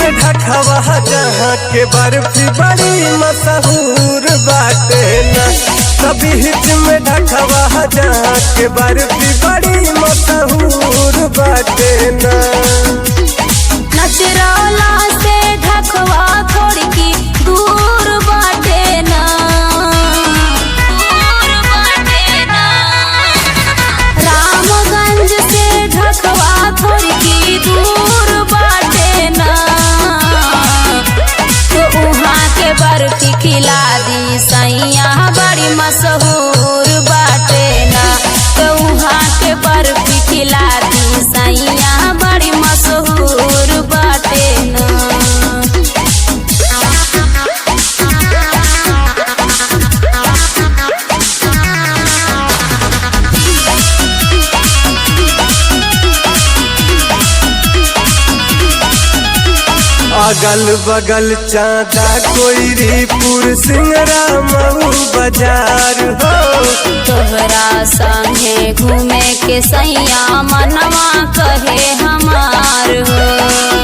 में ढकवा जहाँ के बर्फी बड़ी मशहूर बाटे ना। बीच में ढकवा जहाँ के बर्फी बड़ी मशहूर बाटे ना। नचरौला से ढकवा थोड़ी की दूर बाटे ना, दूर बाटे ना। रामगंज से ढकवा थोड़ी की दूर बाटे ना। तो उहाँ के बर्फी खिला दी सैया बड़ी मशहूर बाटे ना। तो उहाँ के बर्फी खिला दी सैया बड़ी मशहूर बाटे ना। अगल बगल चाँदा कोइरीपुर सिंगरा मऊ बाजार हो। तोहरा संगे घूमे के सैया मनवा कहे हमार हो,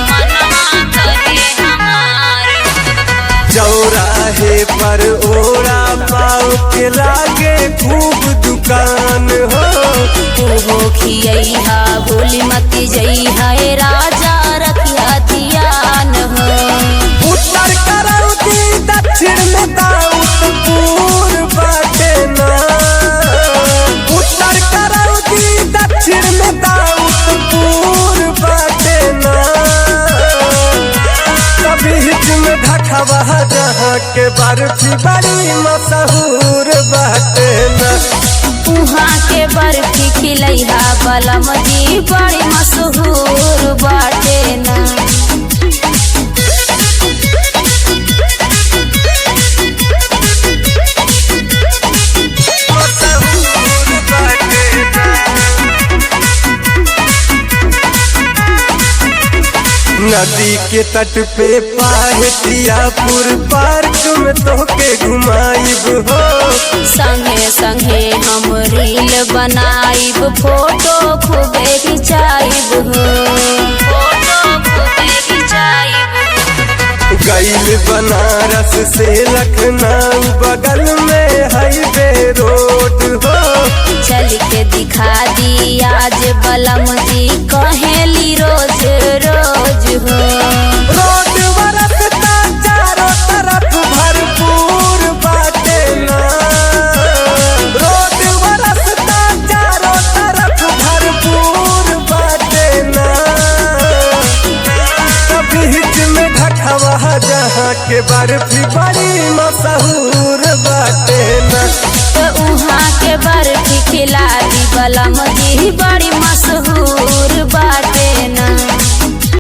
मनवा कहे हमार। चौराहे पर ओरा पाव के लागे खूब दुकान हो। ओहो खियैहा भूली मती जइहा ए राजा रखिया ध्यान हो। उत्तर करौती दक्षिण में दाऊदपुर बाटे ना। उत्तर करौती दक्षिण में दाऊदपुर बाटे ना। बीच में ढकवा जहाँ के बर्फी बड़ी मशहूर बाटे ना। उहाँ के बर्फी खिलैहा बलम जी बड़ी मशहूर बाटे ना। नदी के तट पे पाहिटियापुर पार्क में तोके घुमाइब हो। संगे संगे हम रील बनाइब फोटो खूबे खिंचाइब हो, फोटो खूबे खिंचाइब हो। गइल बनारस से लखनऊ बगल में हाईवे रोड हो। चल के दिखा दी आज बलम जी कहेली रोज रोज हो। रोड बरसता चारों तरफ भरपूर बाटे ना। रोड बरसता चारों तरफ भरपूर बाटे ना। बीच में ढकवा जहाँ के बर्फी बड़ी मशहूर बाटे ना। तो उहाँ के बर्फी खिला दी बलम जी बड़ी मशहूर बाटे ना।